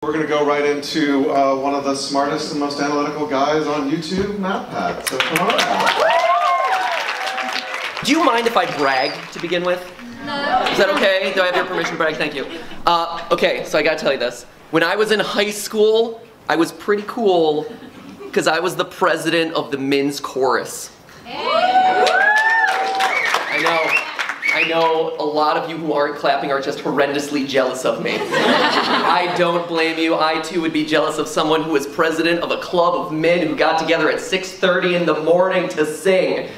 We're going to go right into one of the smartest and most analytical guys on YouTube, MatPat. So come on. Do you mind if I brag to begin with? No. Is that okay? Do I have your permission to brag? Thank you. Okay, so I gotta tell you this. When I was in high school, I was pretty cool because I was the president of the men's chorus. I know a lot of you who aren't clapping are just horrendously jealous of me. I don't blame you. I too would be jealous of someone who was president of a club of men who got together at 6:30 in the morning to sing.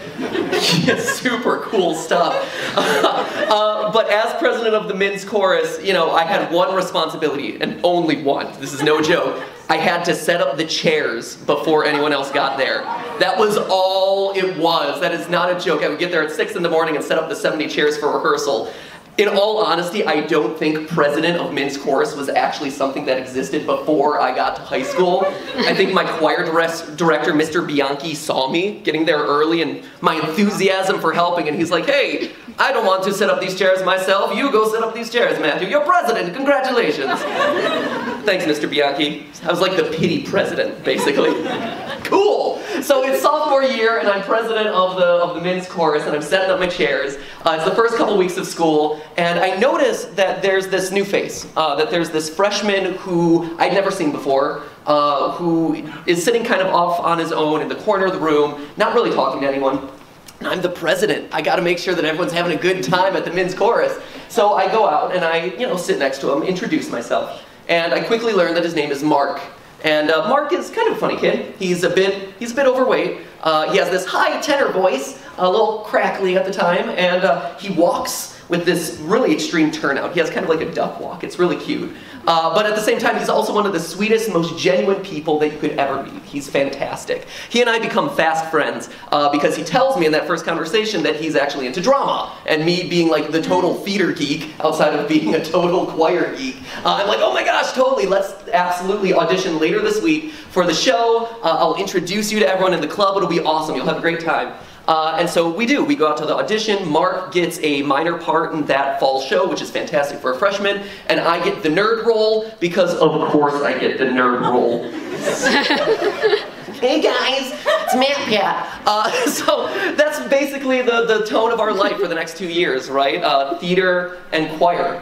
Super cool stuff. But as president of the men's chorus, you know, I had one responsibility, and only one. This is no joke. I had to set up the chairs before anyone else got there. That was all it was. That is not a joke. I would get there at 6 in the morning and set up the 70 chairs for rehearsal. In all honesty, I don't think president of men's chorus was actually something that existed before I got to high school. I think my choir director, Mr. Bianchi, saw me getting there early and my enthusiasm for helping, and he's like, hey, I don't want to set up these chairs myself. You go set up these chairs, Matthew. You're president. Congratulations. Thanks, Mr. Bianchi. I was like the pity president, basically. Cool. So it's sophomore year, and I'm president of the men's chorus, and I'm setting up my chairs. It's the first couple weeks of school, and I notice that there's this new face. That there's this freshman who I'd never seen before, who is sitting kind of off on his own in the corner of the room, not really talking to anyone. I'm the president. I got to make sure that everyone's having a good time at the men's chorus. So I go out and I, sit next to him, introduce myself, and I quickly learn that his name is Mark. And Mark is kind of a funny kid. He's a bit overweight. He has this high tenor voice, a little crackly at the time, and he walks with this really extreme turnout. He has kind of like a duck walk. It's really cute. But at the same time, he's also one of the sweetest, most genuine people that you could ever meet. He's fantastic. He and I become fast friends because he tells me in that first conversation that he's actually into drama, and me being like the total theater geek outside of being a total choir geek. I'm like, oh my gosh, totally, let's absolutely audition later this week for the show. I'll introduce you to everyone in the club. It'll be awesome. You'll have a great time. And so we do. We go out to the audition. Mark gets a minor part in that fall show, which is fantastic for a freshman, and I get the nerd role because, of course, I get the nerd role. Hey guys, it's MatPat. So that's basically the tone of our life for the next 2 years, right? Theater and choir.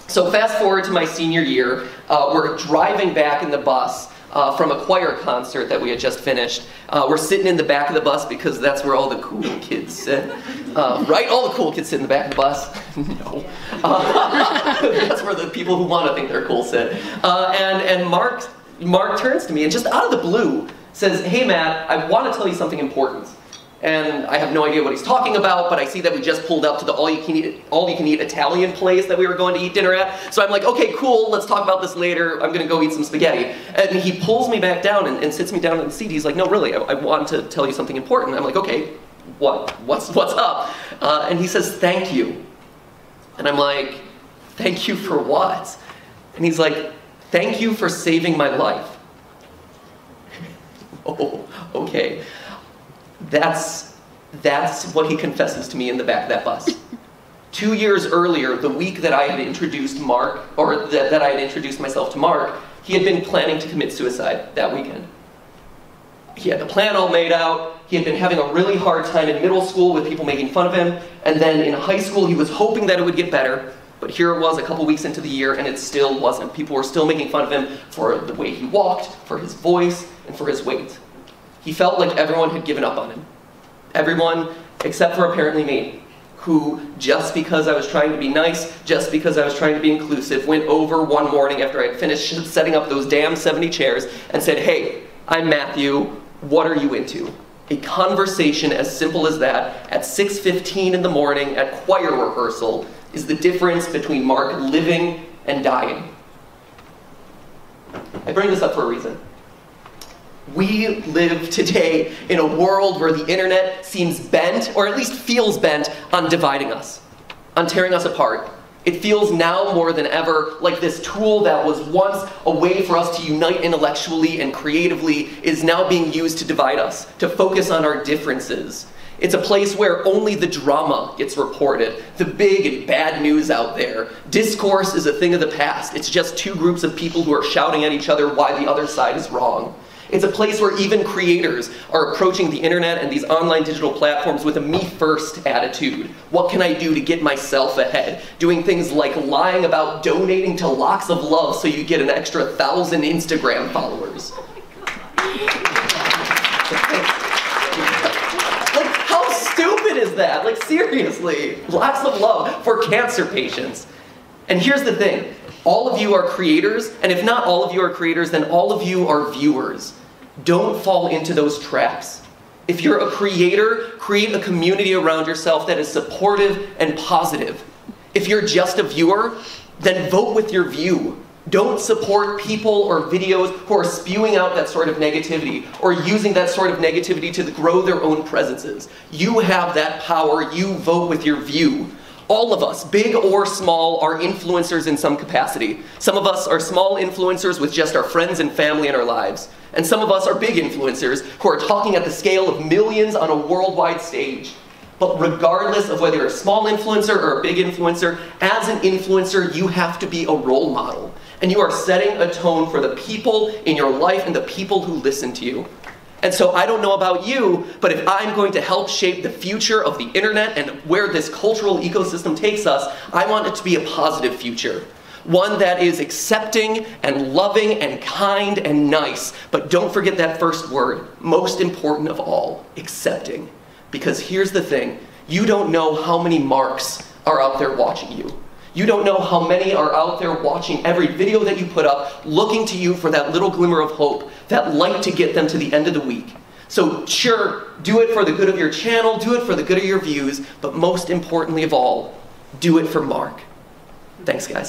So fast forward to my senior year, we're driving back in the bus from a choir concert that we had just finished. We're sitting in the back of the bus because that's where all the cool kids sit. Right? All the cool kids sit in the back of the bus. No. That's where the people who want to think they're cool sit. And Mark turns to me and just out of the blue says, hey Matt, I want to tell you something important. And I have no idea what he's talking about, but I see that we just pulled up to the all-you-can-eat Italian place that we were going to eat dinner at. So I'm like, okay, cool, let's talk about this later. I'm going to go eat some spaghetti. And he pulls me back down and sits me down in the seat. He's like, no, really, I want to tell you something important. I'm like, okay, what's up? And he says, thank you. And I'm like, thank you for what? And he's like, thank you for saving my life. Oh, okay. That's what he confesses to me in the back of that bus. 2 years earlier, the week that I had introduced Mark, or that I had introduced myself to Mark, he had been planning to commit suicide that weekend. He had the plan all made out. He had been having a really hard time in middle school with people making fun of him, and then in high school he was hoping that it would get better, but here it was a couple weeks into the year and it still wasn't. People were still making fun of him for the way he walked, for his voice, and for his weight. He felt like everyone had given up on him. Everyone, except for apparently me, who, just because I was trying to be nice, just because I was trying to be inclusive, went over one morning after I had finished setting up those damn 70 chairs and said, hey, I'm Matthew, what are you into? A conversation as simple as that at 6:15 in the morning at choir rehearsal is the difference between Mark living and dying. I bring this up for a reason. We live today in a world where the internet seems bent, or at least feels bent, on dividing us, on tearing us apart. It feels now more than ever like this tool that was once a way for us to unite intellectually and creatively is now being used to divide us, to focus on our differences. It's a place where only the drama gets reported, the big and bad news out there. Discourse is a thing of the past. It's just two groups of people who are shouting at each other why the other side is wrong. It's a place where even creators are approaching the internet and these online digital platforms with a me-first attitude. What can I do to get myself ahead? Doing things like lying about donating to Locks of Love so you get an extra 1,000 Instagram followers. Like, how stupid is that? Like, seriously, Locks of Love for cancer patients. And here's the thing. All of you are creators, and if not all of you are creators, then all of you are viewers. Don't fall into those traps. If you're a creator, create a community around yourself that is supportive and positive. If you're just a viewer, then vote with your view. Don't support people or videos who are spewing out that sort of negativity or using that sort of negativity to grow their own presences. You have that power. You vote with your view. All of us, big or small, are influencers in some capacity. Some of us are small influencers with just our friends and family in our lives. And some of us are big influencers who are talking at the scale of millions on a worldwide stage. But regardless of whether you're a small influencer or a big influencer, as an influencer, you have to be a role model. And you are setting a tone for the people in your life and the people who listen to you. And so I don't know about you, but if I'm going to help shape the future of the internet and where this cultural ecosystem takes us, I want it to be a positive future. One that is accepting and loving and kind and nice. But don't forget that first word, most important of all, accepting. Because here's the thing, you don't know how many marks are out there watching you. You don't know how many are out there watching every video that you put up, looking to you for that little glimmer of hope, that light to get them to the end of the week. So sure, do it for the good of your channel, do it for the good of your views, but most importantly of all, do it for Mark. Thanks, guys.